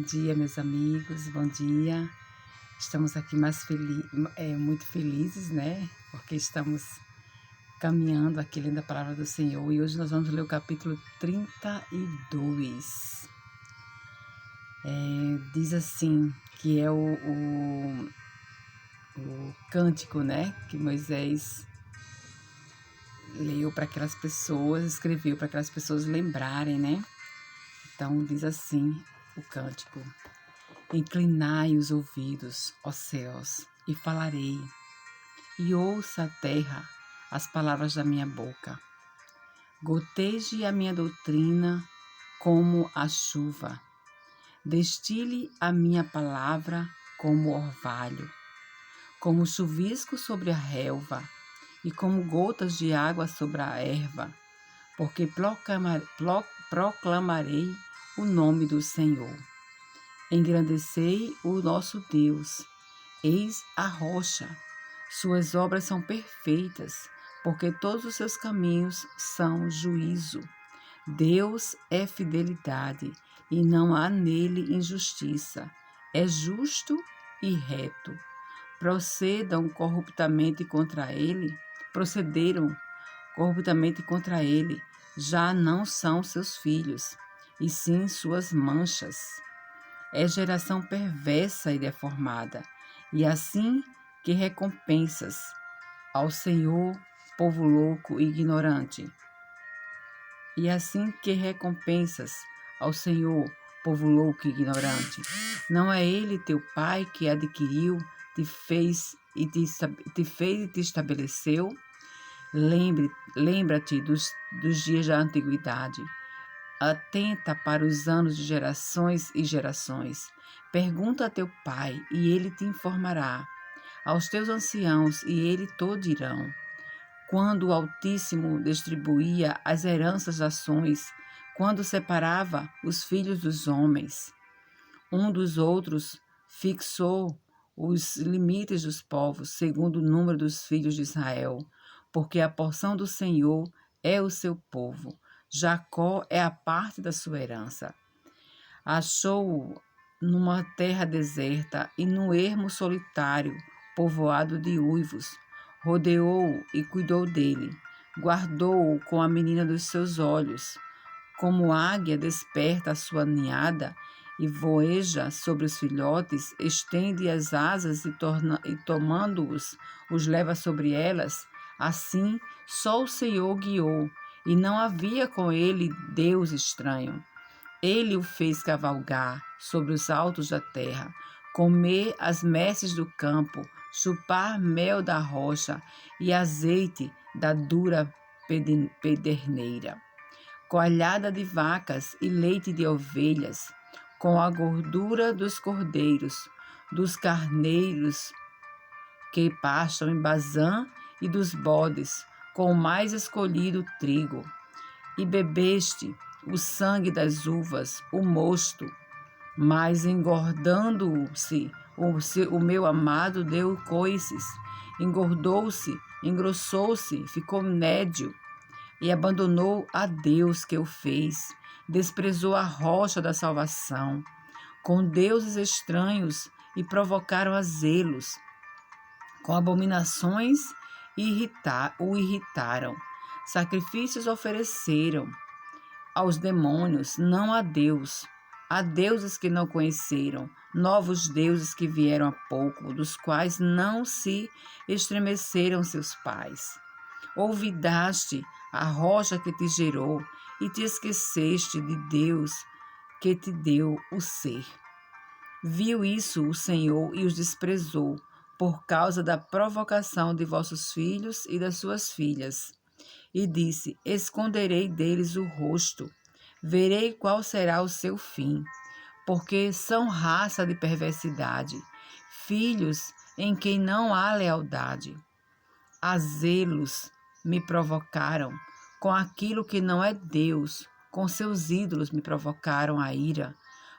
Bom dia, meus amigos, bom dia. Estamos aqui muito felizes, né? Porque estamos caminhando aqui lendo a palavra do Senhor e hoje nós vamos ler o capítulo 32. Diz assim, que é o cântico, né? Que Moisés leu para aquelas pessoas, escreveu para aquelas pessoas lembrarem, né? Então diz assim o cântico: Inclinai os ouvidos, ó céus, e falarei, e ouça a terra as palavras da minha boca. Goteje a minha doutrina como a chuva, destile a minha palavra como orvalho, como chuvisco sobre a relva, e como gotas de água sobre a erva, porque proclamarei o nome do Senhor. Engrandecei o nosso Deus, eis a rocha. Suas obras são perfeitas, porque todos os seus caminhos são juízo. Deus é fidelidade, e não há nele injustiça. É justo e reto. Procederam corruptamente contra ele, já não são seus filhos, e sim suas manchas. É geração perversa e deformada, e assim que recompensas ao Senhor, povo louco e ignorante. E assim que recompensas ao Senhor, povo louco e ignorante. Não é Ele teu Pai que adquiriu, te fez e te estabeleceu? Lembra-te dos dias da antiguidade. Atenta para os anos de gerações e gerações. Pergunta a teu pai, e ele te informará. Aos teus anciãos, e eles te dirão. Quando o Altíssimo distribuía as heranças das nações, quando separava os filhos dos homens, um dos outros, fixou os limites dos povos, segundo o número dos filhos de Israel, porque a porção do Senhor é o seu povo. Jacó é a parte da sua herança. Achou-o numa terra deserta e num ermo solitário, povoado de uivos. Rodeou-o e cuidou dele. Guardou-o com a menina dos seus olhos. Como águia desperta a sua ninhada e voeja sobre os filhotes, estende as asas e tomando-os, os leva sobre elas. Assim, só o Senhor guiou, e não havia com ele Deus estranho. Ele o fez cavalgar sobre os altos da terra, comer as messes do campo, chupar mel da rocha e azeite da dura pederneira, coalhada de vacas e leite de ovelhas, com a gordura dos cordeiros, dos carneiros que pastam em Bazã e dos bodes, com o mais escolhido trigo. E bebeste o sangue das uvas, o mosto, mas engordando-se, o meu amado deu coices, engordou-se, engrossou-se, ficou nédio, e abandonou a Deus que o fez, desprezou a rocha da salvação, com deuses estranhos e provocaram a zelos, com abominações o irritaram, sacrifícios ofereceram aos demônios, não a Deus, a deuses que não conheceram, novos deuses que vieram há pouco, dos quais não se estremeceram seus pais. Olvidaste a rocha que te gerou e te esqueceste de Deus que te deu o ser. Viu isso o Senhor e os desprezou, por causa da provocação de vossos filhos e das suas filhas. E disse: Esconderei deles o rosto, verei qual será o seu fim, porque são raça de perversidade, filhos em quem não há lealdade. A zelos me provocaram com aquilo que não é Deus, com seus ídolos me provocaram a ira.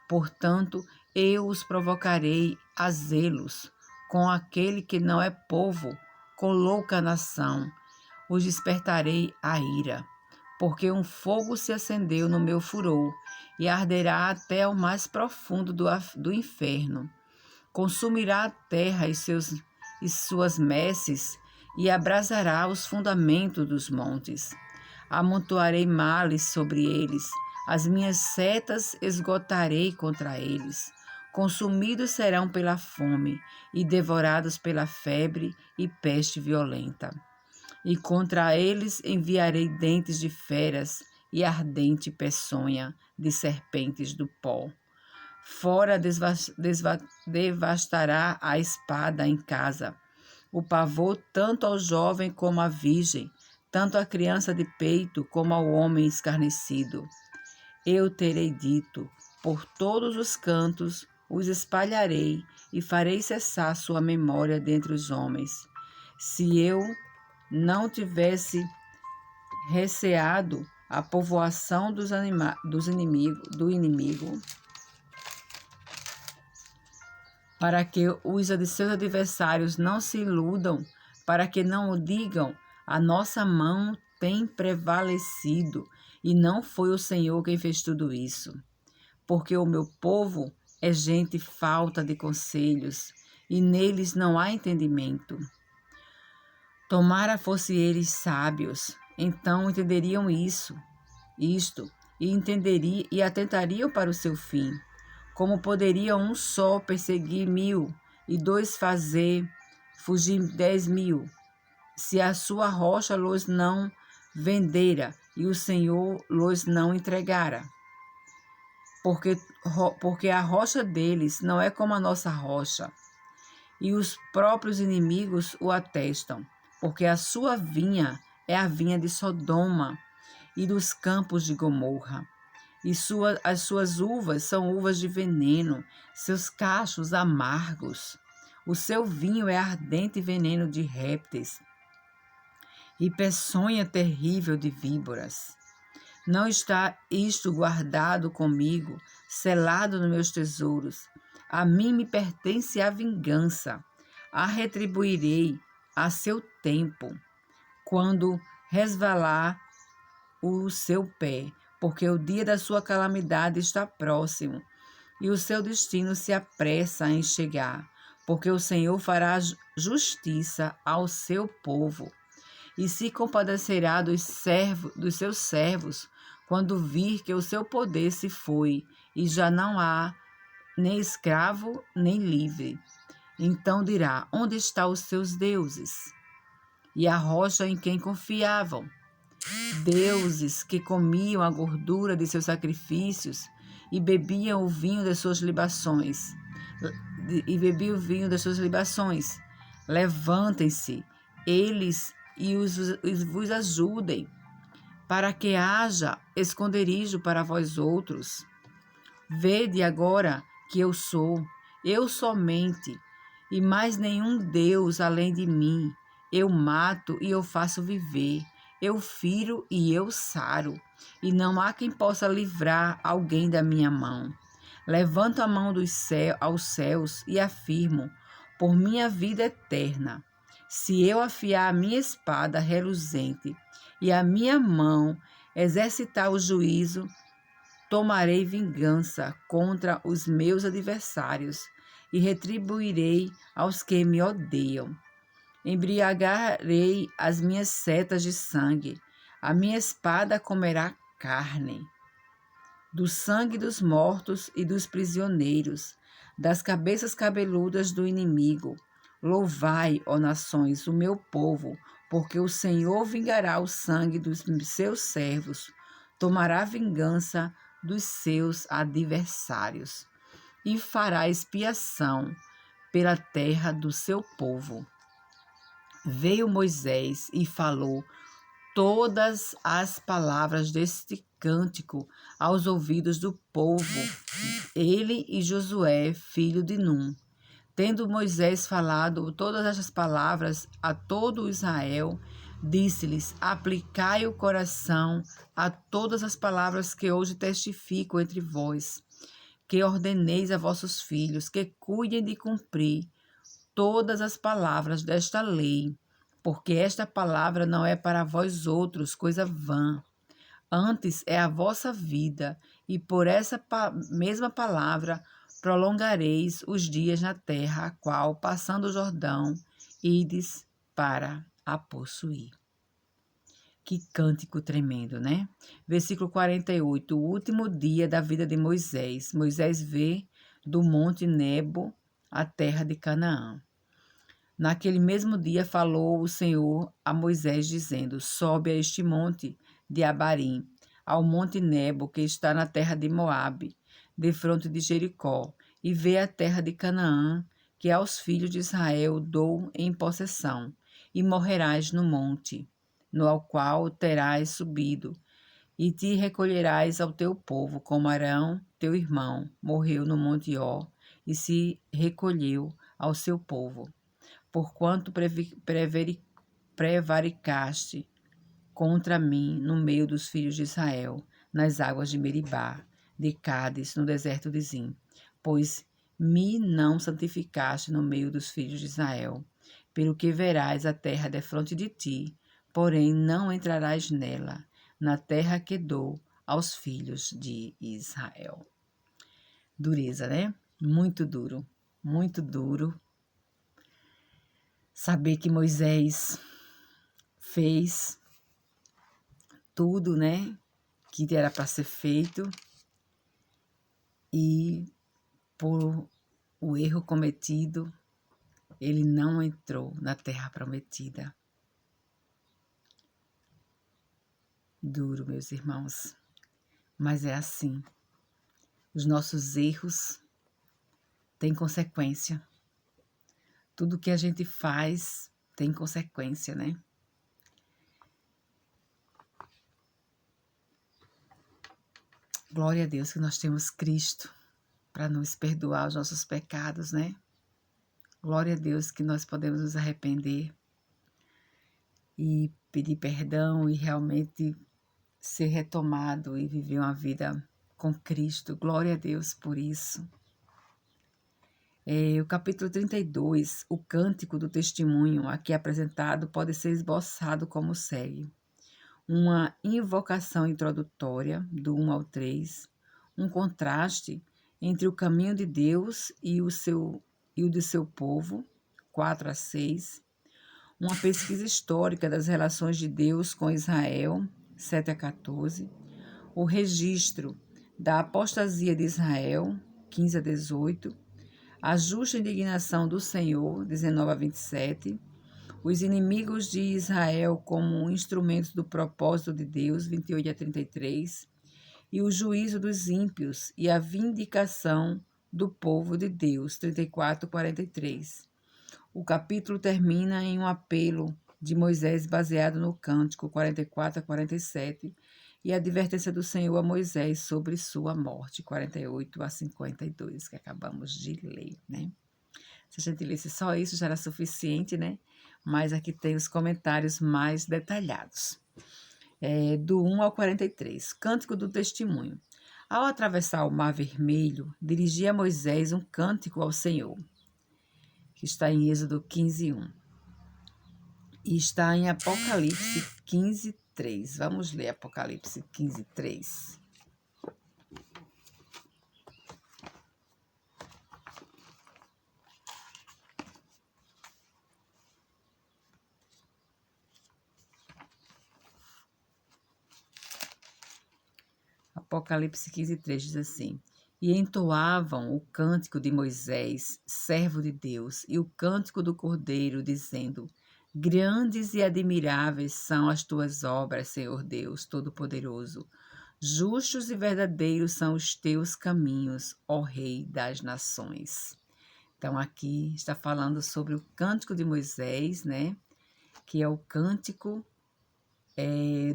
Portanto, eu os provocarei a zelos com aquele que não é povo, com louca nação. Os despertarei a ira, porque um fogo se acendeu no meu furor, e arderá até o mais profundo do inferno. Consumirá a terra e suas messes, e abrasará os fundamentos dos montes. Amontoarei males sobre eles, as minhas setas esgotarei contra eles. Consumidos serão pela fome, e devorados pela febre e peste violenta. E contra eles enviarei dentes de feras e ardente peçonha de serpentes do pó. Fora devastará a espada em casa, o pavor tanto ao jovem como à virgem, tanto à criança de peito como ao homem escarnecido. Eu terei dito, por todos os cantos os espalharei e farei cessar sua memória dentre os homens. Se eu não tivesse receado a povoação do inimigo, para que os de seus adversários não se iludam, para que não o digam, a nossa mão tem prevalecido, e não foi o Senhor quem fez tudo isso. Porque o meu povo é gente falta de conselhos, e neles não há entendimento. Tomara fossem eles sábios, então entenderiam isto, e atentariam para o seu fim. Como poderia um só perseguir 1000 e 2 fazer fugir 10.000, se a sua rocha los não vendera e o Senhor los não entregara? Porque a rocha deles não é como a nossa rocha, e os próprios inimigos o atestam, porque a sua vinha é a vinha de Sodoma e dos campos de Gomorra. E as suas uvas são uvas de veneno, seus cachos amargos. O seu vinho é ardente veneno de répteis e peçonha terrível de víboras. Não está isto guardado comigo, selado nos meus tesouros? A mim me pertence a vingança. A retribuirei a seu tempo, quando resvalar o seu pé, porque o dia da sua calamidade está próximo, e o seu destino se apressa em chegar, porque o Senhor fará justiça ao seu povo, e se compadecerá dos seus servos, quando vir que o seu poder se foi, e já não há nem escravo, nem livre. Então dirá, onde estão os seus deuses? E a rocha em quem confiavam? Deuses que comiam a gordura de seus sacrifícios e bebiam o vinho das suas libações. Levantem-se, eles, e vos ajudem, para que haja esconderijo para vós outros. Vede agora que eu somente, e mais nenhum Deus além de mim. Eu mato e eu faço viver. Eu firo e eu saro, e não há quem possa livrar alguém da minha mão. Levanto a mão aos céus e afirmo, por minha vida eterna, se eu afiar a minha espada reluzente e a minha mão exercitar o juízo, tomarei vingança contra os meus adversários e retribuirei aos que me odeiam. Embriagarei as minhas setas de sangue, a minha espada comerá carne, do sangue dos mortos e dos prisioneiros, das cabeças cabeludas do inimigo. Louvai, ó nações, o meu povo, porque o Senhor vingará o sangue dos seus servos, tomará vingança dos seus adversários e fará expiação pela terra do seu povo. Veio Moisés e falou todas as palavras deste cântico aos ouvidos do povo, ele e Josué, filho de Num. Tendo Moisés falado todas estas palavras a todo Israel, disse-lhes, aplicai o coração a todas as palavras que hoje testifico entre vós, que ordeneis a vossos filhos, que cuidem de cumprir todas as palavras desta lei, porque esta palavra não é para vós outros coisa vã, Antes é a vossa vida, e por essa mesma palavra prolongareis os dias na terra, a qual, passando o Jordão, ides para a possuir. Que cântico tremendo, né? Versículo 48, o último dia da vida de Moisés. Moisés vê do monte Nebo a terra de Canaã. Naquele mesmo dia falou o Senhor a Moisés, dizendo: sobe a este monte de Abarim, ao monte Nebo, que está na terra de Moabe, defronte de Jericó, e vê a terra de Canaã, que aos filhos de Israel dou em possessão, e morrerás no monte, no qual terás subido, e te recolherás ao teu povo, como Arão, teu irmão, morreu no monte Ó, e se recolheu ao seu povo. Porquanto prevaricaste contra mim no meio dos filhos de Israel, nas águas de Meribá, de Cádiz, no deserto de Zim, pois me não santificaste no meio dos filhos de Israel, pelo que verás a terra defronte de ti, porém não entrarás nela, na terra que dou aos filhos de Israel. Dureza, né? Muito duro, muito duro. Saber que Moisés fez tudo, né, que era para ser feito, e por o erro cometido, ele não entrou na terra prometida. Duro, meus irmãos, mas é assim. Os nossos erros têm consequência. Tudo que a gente faz tem consequência, né? Glória a Deus que nós temos Cristo para nos perdoar os nossos pecados, né? Glória a Deus que nós podemos nos arrepender e pedir perdão e realmente ser retomado e viver uma vida com Cristo. Glória a Deus por isso. O capítulo 32, o cântico do testemunho aqui apresentado pode ser esboçado como segue. Uma invocação introdutória, do 1 ao 3, um contraste entre o caminho de Deus e o de seu povo, 4 a 6, uma pesquisa histórica das relações de Deus com Israel, 7 a 14, o registro da apostasia de Israel, 15 a 18, a justa indignação do Senhor, 19 a 27, os inimigos de Israel como instrumentos do propósito de Deus, 28 a 33, e o juízo dos ímpios e a vindicação do povo de Deus, 34 a 43. O capítulo termina em um apelo de Moisés baseado no cântico 44 a 47 e a advertência do Senhor a Moisés sobre sua morte, 48 a 52, que acabamos de ler, né? Se a gente lesse só isso já era suficiente, né? Mas aqui tem os comentários mais detalhados. Do 1 ao 43, Cântico do Testemunho. Ao atravessar o Mar Vermelho, dirigia Moisés um cântico ao Senhor, que está em Êxodo 15, 1. E está em Apocalipse 15, 3. Vamos ler Apocalipse 15, 3. Apocalipse 15, 3 diz assim: E entoavam o cântico de Moisés, servo de Deus, e o cântico do Cordeiro, dizendo: Grandes e admiráveis são as tuas obras, Senhor Deus Todo-Poderoso. Justos e verdadeiros são os teus caminhos, ó Rei das Nações. Então, aqui está falando sobre o cântico de Moisés, né? Que é o cântico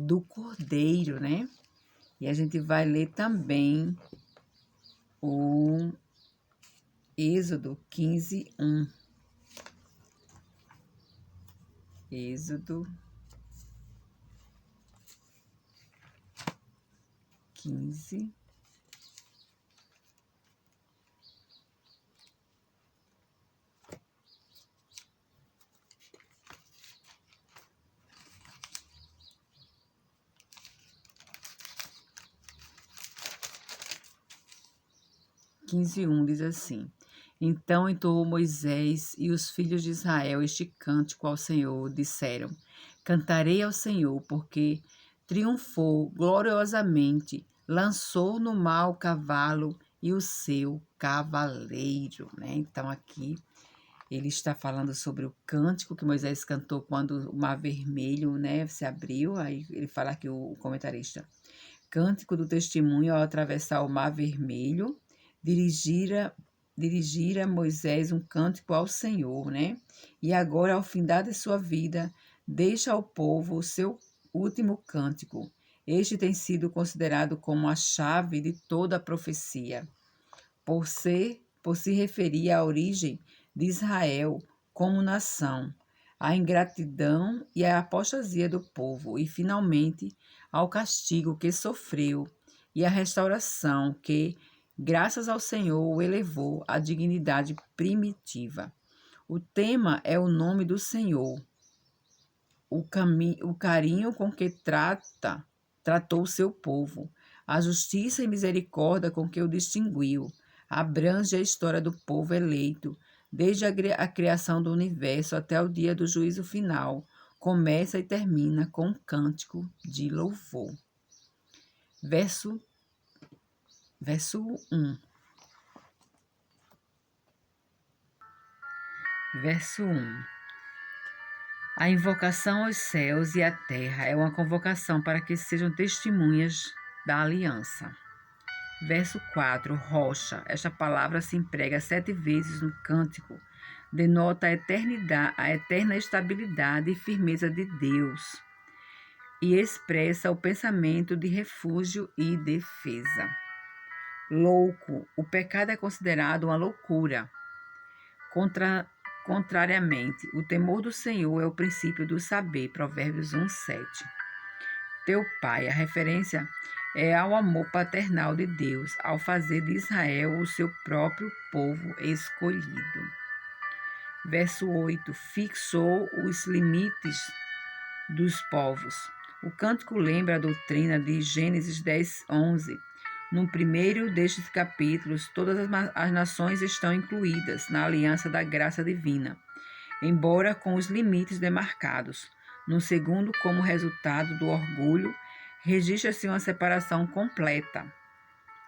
do Cordeiro, né? E a gente vai ler também o Êxodo 15, 1. Êxodo 15. 15:1 diz assim: Então entoou Moisés e os filhos de Israel este cântico ao Senhor, disseram: Cantarei ao Senhor, porque triunfou gloriosamente, lançou no mar o cavalo e o seu cavaleiro, né? Então aqui ele está falando sobre o cântico que Moisés cantou quando o Mar Vermelho, né, se abriu. Aí ele fala aqui, o comentarista: Cântico do testemunho ao atravessar o Mar Vermelho, dirigir a Moisés um cântico ao Senhor, né? E agora, ao findar de sua vida, deixa ao povo o seu último cântico. Este tem sido considerado como a chave de toda a profecia, por se referir à origem de Israel como nação, à ingratidão e à apostasia do povo, e finalmente ao castigo que sofreu e à restauração que, graças ao Senhor, o elevou à dignidade primitiva. O tema é o nome do Senhor, o carinho com que tratou o seu povo, a justiça e misericórdia com que o distinguiu, abrange a história do povo eleito, desde a criação do universo até o dia do juízo final, começa e termina com um cântico de louvor. Verso 1. Verso 1. A invocação aos céus e à terra é uma convocação para que sejam testemunhas da aliança. Verso 4, rocha. Esta palavra se emprega 7 vezes no cântico. Denota a eterna estabilidade e firmeza de Deus e expressa o pensamento de refúgio e defesa. Louco. O pecado é considerado uma loucura. Contrariamente, o temor do Senhor é o princípio do saber. Provérbios 1:7. Teu pai. A referência é ao amor paternal de Deus, ao fazer de Israel o seu próprio povo escolhido. Verso 8. Fixou os limites dos povos. O cântico lembra a doutrina de Gênesis 10:11. No primeiro destes capítulos, todas as nações estão incluídas na aliança da graça divina, embora com os limites demarcados. No segundo, como resultado do orgulho, registra-se uma separação completa,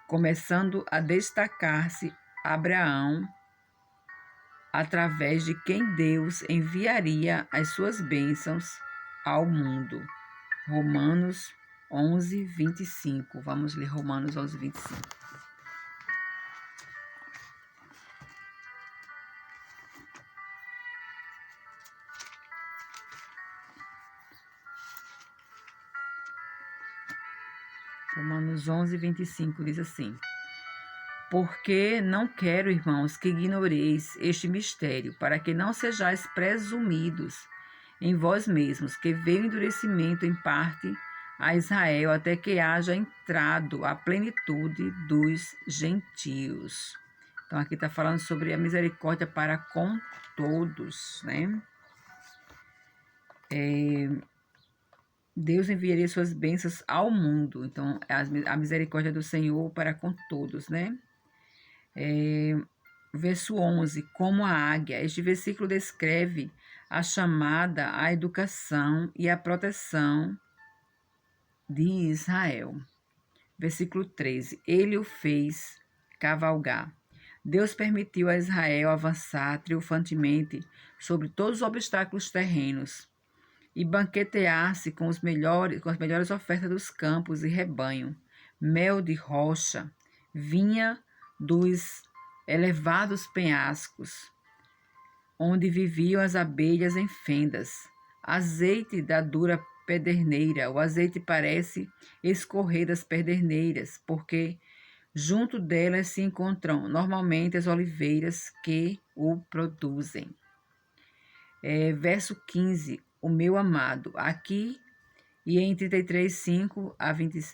começando a destacar-se Abraão, através de quem Deus enviaria as suas bênçãos ao mundo. Romanos 11:25. Vamos ler Romanos 11:25. Romanos 11:25 diz assim: Porque não quero, irmãos, que ignoreis este mistério, para que não sejais presumidos em vós mesmos, que veio endurecimento em parte a Israel, até que haja entrado a plenitude dos gentios. Então, aqui está falando sobre a misericórdia para com todos, né? Deus enviaria suas bênçãos ao mundo. Então, a misericórdia do Senhor para com todos, né? Verso 11, como a águia. Este versículo descreve a chamada à educação e à proteção de Israel. Versículo 13, ele o fez cavalgar. Deus permitiu a Israel avançar triunfantemente sobre todos os obstáculos terrenos e banquetear-se com as melhores ofertas dos campos e rebanho, mel de rocha, vinha dos elevados penhascos, onde viviam as abelhas em fendas, azeite da dura pederneira. O azeite parece escorrer das pederneiras, porque junto delas se encontram normalmente as oliveiras que o produzem. Verso 15, o meu amado. Aqui e em 33:5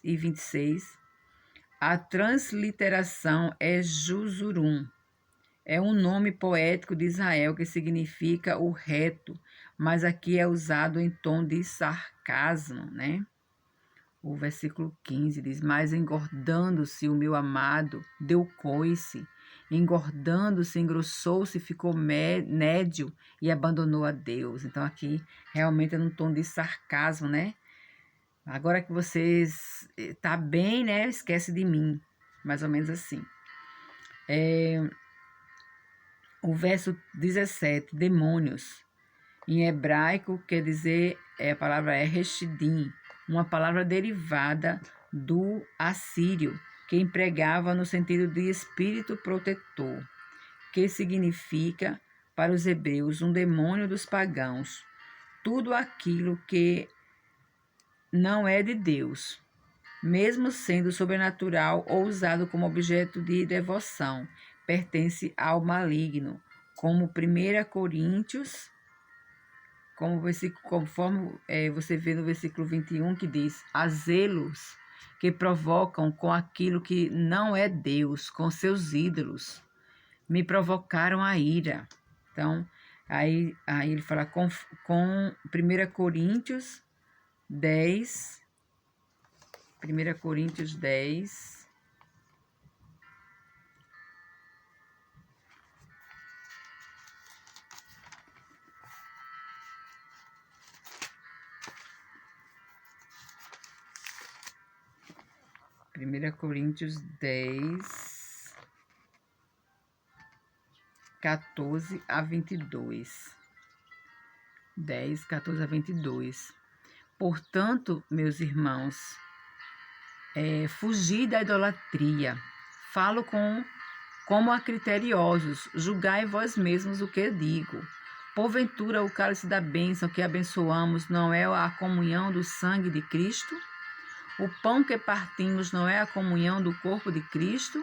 e 26, a transliteração é Juzurum. É um nome poético de Israel que significa o reto, mas aqui é usado em tom de sarcasmo, né? O versículo 15 diz: Mas engordando-se o meu amado, deu coice, engordando-se, engrossou-se, ficou nédio e abandonou a Deus. Então, aqui, realmente é num tom de sarcasmo, né? Agora que vocês tá bem, né? Esquece de mim. Mais ou menos assim. O verso 17, demônios. Em hebraico, quer dizer, a palavra é reshidim, uma palavra derivada do assírio, que empregava no sentido de espírito protetor, que significa, para os hebreus, um demônio dos pagãos, tudo aquilo que não é de Deus, mesmo sendo sobrenatural ou usado como objeto de devoção, pertence ao maligno, como 1 Coríntios, conforme você vê no versículo 21, que diz: há zelos que provocam com aquilo que não é Deus, com seus ídolos, me provocaram a ira. Então, aí ele fala com 1 Coríntios 10, 1 Coríntios 10, 1 Coríntios 10, 14 a 22. 10, 14 a 22. Portanto, meus irmãos, fugi da idolatria. Falo como a criteriosos, julgai vós mesmos o que digo. Porventura, o cálice da bênção que abençoamos não é a comunhão do sangue de Cristo? O pão que partimos não é a comunhão do corpo de Cristo?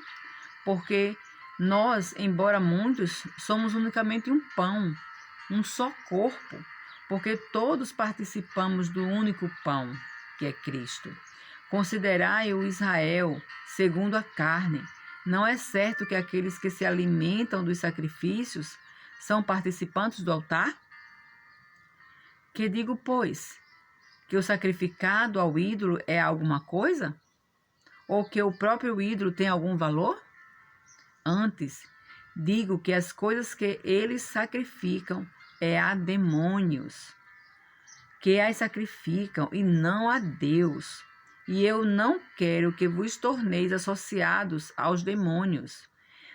Porque nós, embora muitos, somos unicamente um pão, um só corpo, porque todos participamos do único pão, que é Cristo. Considerai o Israel segundo a carne. Não é certo que aqueles que se alimentam dos sacrifícios são participantes do altar? Que digo, pois, que o sacrificado ao ídolo é alguma coisa? Ou que o próprio ídolo tem algum valor? Antes, digo que as coisas que eles sacrificam é a demônios, que as sacrificam e não a Deus. E eu não quero que vos torneis associados aos demônios.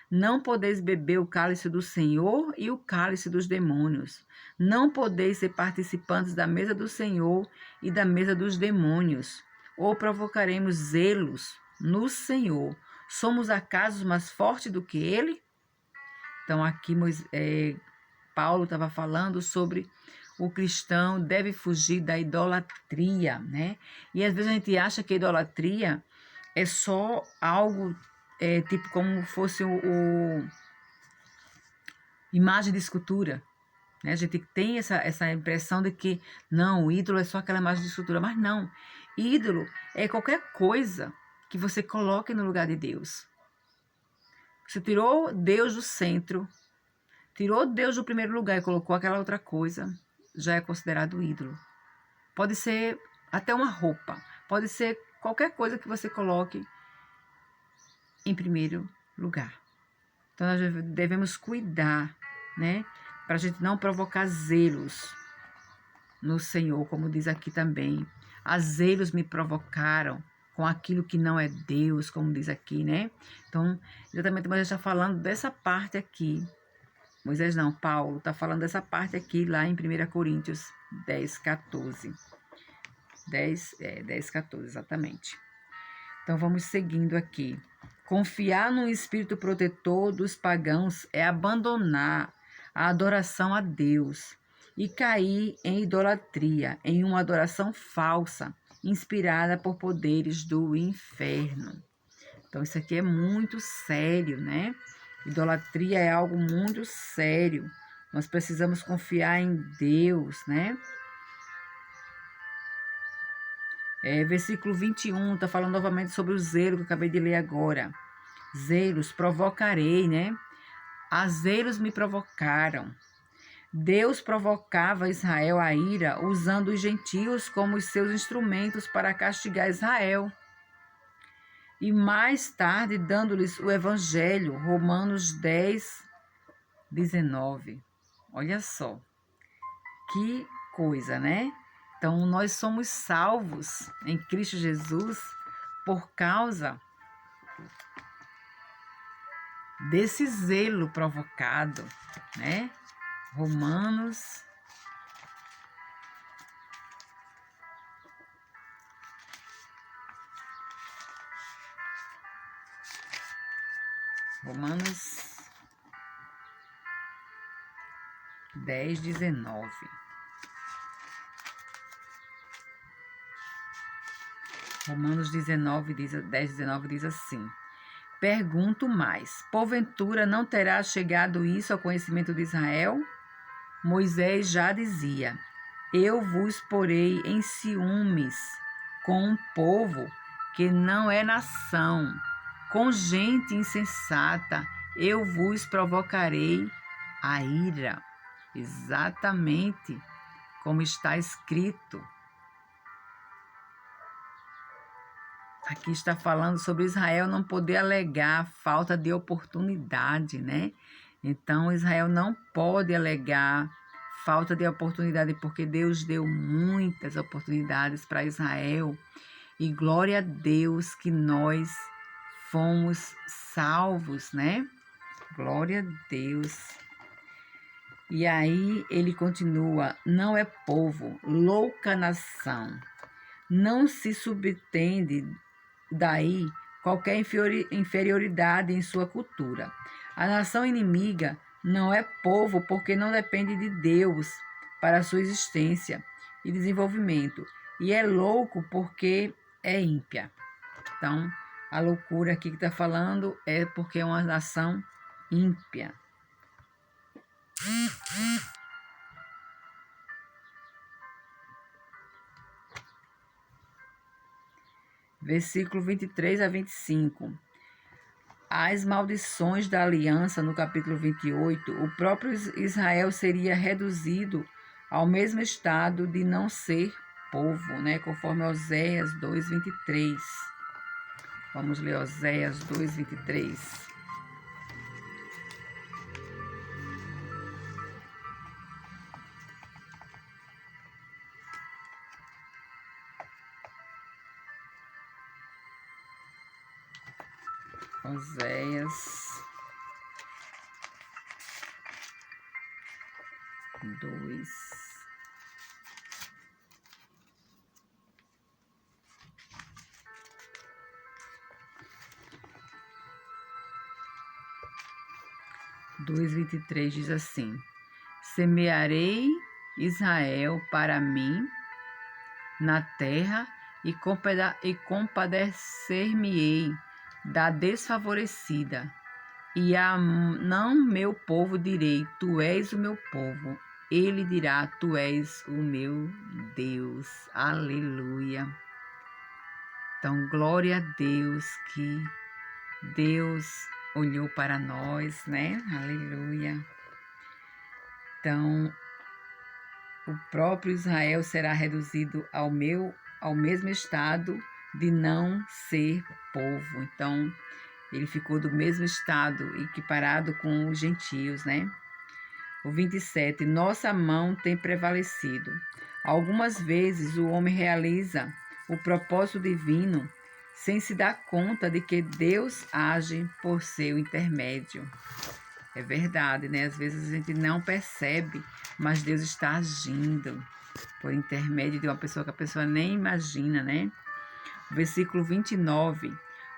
Não podeis beber o cálice do Senhor e o cálice dos demônios. Não podeis ser participantes da mesa do Senhor e da mesa dos demônios. Ou provocaremos zelos no Senhor. Somos acaso mais fortes do que ele? Então aqui Paulo estava falando sobre o cristão deve fugir da idolatria, né? E às vezes a gente acha que a idolatria é só algo tipo como fosse imagem de escultura, né? A gente tem essa impressão de que não, o ídolo é só aquela imagem de escultura, mas não. Ídolo é qualquer coisa que você coloque no lugar de Deus. Você tirou Deus do centro, tirou Deus do primeiro lugar e colocou aquela outra coisa, já é considerado ídolo. Pode ser até uma roupa, pode ser qualquer coisa que você coloque em primeiro lugar. Então, nós devemos cuidar, né? Para a gente não provocar zelos no Senhor, como diz aqui também. As zelos me provocaram com aquilo que não é Deus, como diz aqui, né? Então, exatamente, Moisés está falando dessa parte aqui. Paulo está falando dessa parte aqui, lá em 1 Coríntios 10, 14. 10, 14, exatamente. Então, vamos seguindo aqui. Confiar no espírito protetor dos pagãos é abandonar a adoração a Deus e cair em idolatria, em uma adoração falsa, inspirada por poderes do inferno. Então, isso aqui é muito sério, né? Idolatria é algo muito sério. Nós precisamos confiar em Deus, né? Versículo 21, está falando novamente sobre o zelo que eu acabei de ler agora. Zelos, provocarei, né? A zelos me provocaram. Deus provocava Israel a ira, usando os gentios como os seus instrumentos para castigar Israel. e mais tarde dando-lhes o evangelho, Romanos 10, 19. Olha só, que coisa, né? Então, nós somos salvos em Cristo Jesus por causa desse zelo provocado, né? Romanos 10, 19. Romanos 19, 10, 19 diz assim: pergunto mais, porventura não terá chegado isso ao conhecimento de Israel? Moisés já dizia: eu vos porei em ciúmes com um povo que não é nação, com gente insensata, eu vos provocarei a ira. Exatamente como está escrito. Aqui está falando sobre Israel não poder alegar falta de oportunidade, né? Então, Israel não pode alegar falta de oportunidade, porque Deus deu muitas oportunidades para Israel. E glória a Deus que nós fomos salvos, né? Glória a Deus. E aí ele continua: não é povo, louca nação. Não se subtende daí qualquer inferioridade em sua cultura. A nação inimiga não é povo porque não depende de Deus para sua existência e desenvolvimento. E é louco porque é ímpia. Então, a loucura aqui que está falando é porque é uma nação ímpia. Versículo 23 a 25. As maldições da aliança, no capítulo 28, o próprio Israel seria reduzido ao mesmo estado de não ser povo, né? Conforme Oséias 2:23. Vamos ler Oséias 2:23. Oséias 2. Dois 23 diz assim: semearei Israel para mim na terra e compadecer-me-ei da desfavorecida, e a não meu povo direi: tu és o meu povo. Ele dirá: tu és o meu Deus. Aleluia. Então, glória a Deus que Deus olhou para nós, né? Aleluia. Então, o próprio Israel será reduzido ao mesmo estado de não ser povo. Então, ele ficou do mesmo estado, equiparado com os gentios, né? O 27, nossa mão tem prevalecido. Algumas vezes o homem realiza o propósito divino sem se dar conta de que Deus age por seu intermédio. É verdade, né? Às vezes a gente não percebe, mas Deus está agindo por intermédio de uma pessoa que a pessoa nem imagina, né? Versículo 29,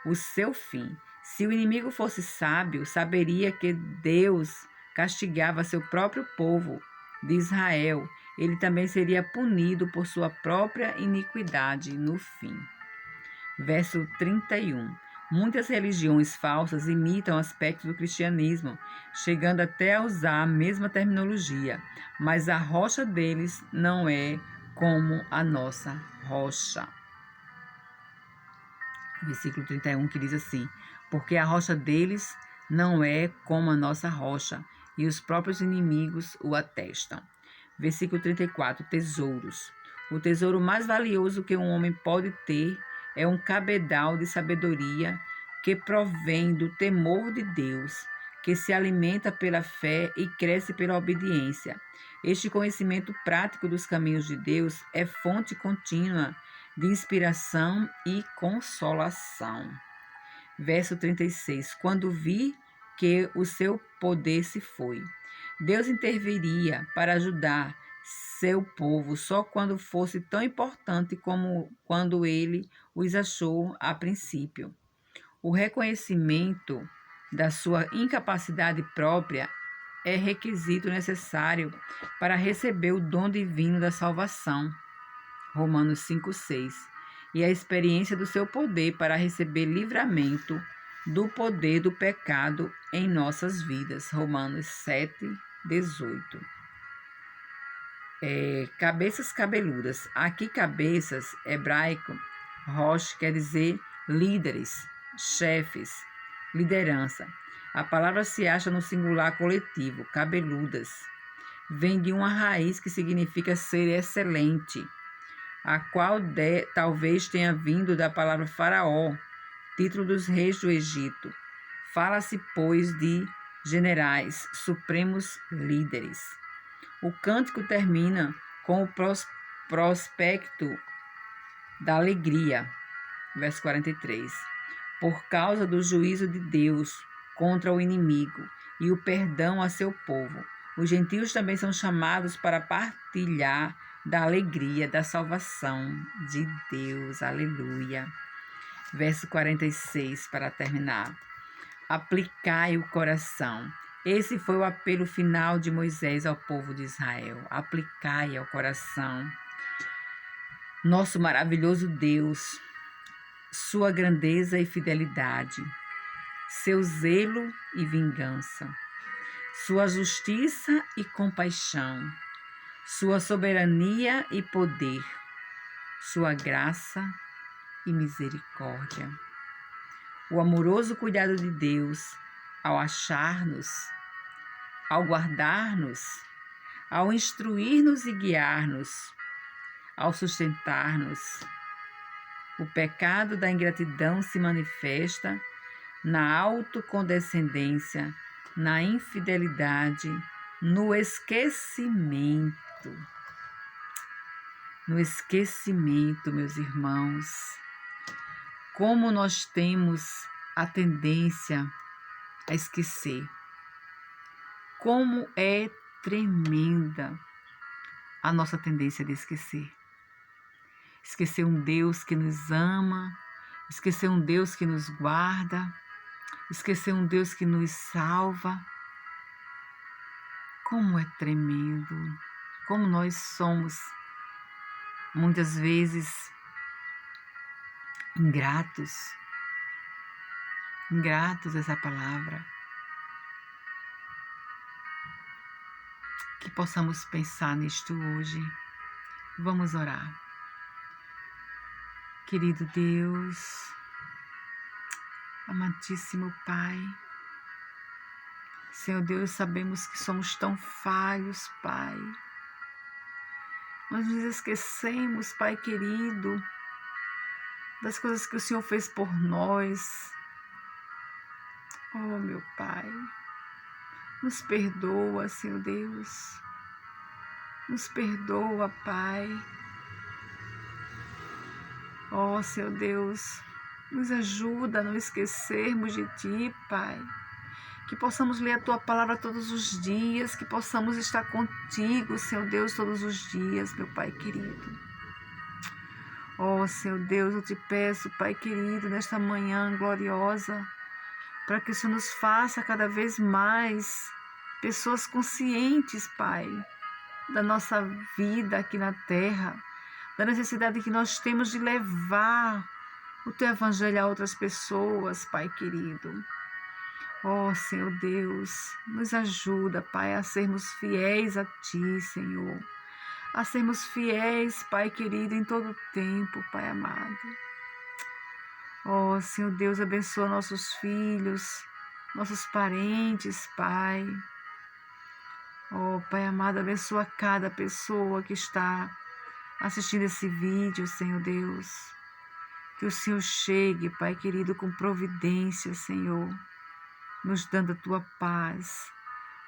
o seu fim. Se o inimigo fosse sábio, saberia que Deus castigava seu próprio povo de Israel. Ele também seria punido por sua própria iniquidade no fim. Verso 31. Muitas religiões falsas imitam aspectos do cristianismo, chegando até a usar a mesma terminologia, mas a rocha deles não é como a nossa rocha. Versículo 31 que diz assim: porque a rocha deles não é como a nossa rocha, e os próprios inimigos o atestam. Versículo 34, tesouros. O tesouro mais valioso que um homem pode ter é um cabedal de sabedoria que provém do temor de Deus, que se alimenta pela fé e cresce pela obediência. Este conhecimento prático dos caminhos de Deus é fonte contínua de inspiração e consolação. Verso 36. Quando vi que o seu poder se foi, Deus interviria para ajudar seu povo só quando fosse tão importante como quando ele os achou a princípio. O reconhecimento da sua incapacidade própria é requisito necessário para receber o dom divino da salvação. Romanos 5:6. E a experiência do seu poder para receber livramento do poder do pecado em nossas vidas. Romanos 7:18. Cabeças cabeludas. Aqui, cabeças, hebraico, rosh, quer dizer líderes, chefes, liderança. A palavra se acha no singular coletivo, cabeludas. Vem de uma raiz que significa ser excelente, a qual talvez tenha vindo da palavra faraó, título dos reis do Egito. Fala-se, pois, de generais, supremos líderes. O cântico termina com o prospecto da alegria, verso 43. Por causa do juízo de Deus contra o inimigo e o perdão a seu povo. Os gentios também são chamados para partilhar da alegria da salvação de Deus. Aleluia. Verso 46, para terminar. Aplicai o coração. Esse foi o apelo final de Moisés ao povo de Israel. Aplicai ao coração. Nosso maravilhoso Deus, sua grandeza e fidelidade, seu zelo e vingança, sua justiça e compaixão, sua soberania e poder, sua graça e misericórdia. O amoroso cuidado de Deus ao achar-nos, ao guardar-nos, ao instruir-nos e guiar-nos, ao sustentar-nos. O pecado da ingratidão se manifesta na autocondescendência, na infidelidade, no esquecimento. No esquecimento, meus irmãos. Como nós temos a tendência a esquecer. Como é tremenda a nossa tendência de esquecer. Esquecer um Deus que nos ama, esquecer um Deus que nos guarda, esquecer um Deus que nos salva. Como é tremendo, como nós somos muitas vezes ingratos essa palavra. Que possamos pensar nisto hoje. Vamos orar. Querido Deus, amantíssimo Pai, Senhor Deus, sabemos que somos tão falhos, Pai. Nós nos esquecemos, Pai querido, das coisas que o Senhor fez por nós. Oh, meu Pai, nos perdoa, Senhor Deus. Nos perdoa, Pai. Oh, Senhor Deus, nos ajuda a não esquecermos de Ti, Pai. Que possamos ler a Tua palavra todos os dias, que possamos estar contigo, Senhor Deus, todos os dias, meu Pai querido. Oh, Senhor Deus, eu te peço, Pai querido, nesta manhã gloriosa, para que o Senhor nos faça cada vez mais pessoas conscientes, Pai, da nossa vida aqui na terra, da necessidade que nós temos de levar o Teu Evangelho a outras pessoas, Pai querido. Oh, Senhor Deus, nos ajuda, Pai, a sermos fiéis a Ti, Senhor. A sermos fiéis, Pai querido, em todo o tempo, Pai amado. Oh, Senhor Deus, abençoa nossos filhos, nossos parentes, Pai. Oh, Pai amado, abençoa cada pessoa que está assistindo esse vídeo, Senhor Deus. Que o Senhor chegue, Pai querido, com providência, Senhor, nos dando a tua paz,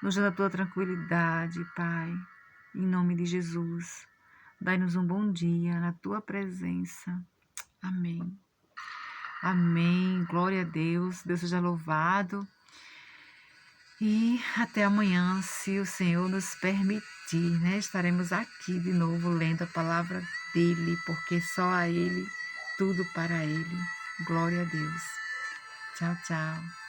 nos dando a tua tranquilidade, Pai, em nome de Jesus. Dai-nos um bom dia na tua presença. Amém. Amém. Glória a Deus. Deus seja louvado. E até amanhã, se o Senhor nos permitir, né? Estaremos aqui de novo lendo a palavra dele, porque só a ele, tudo para ele. Glória a Deus. Tchau, tchau.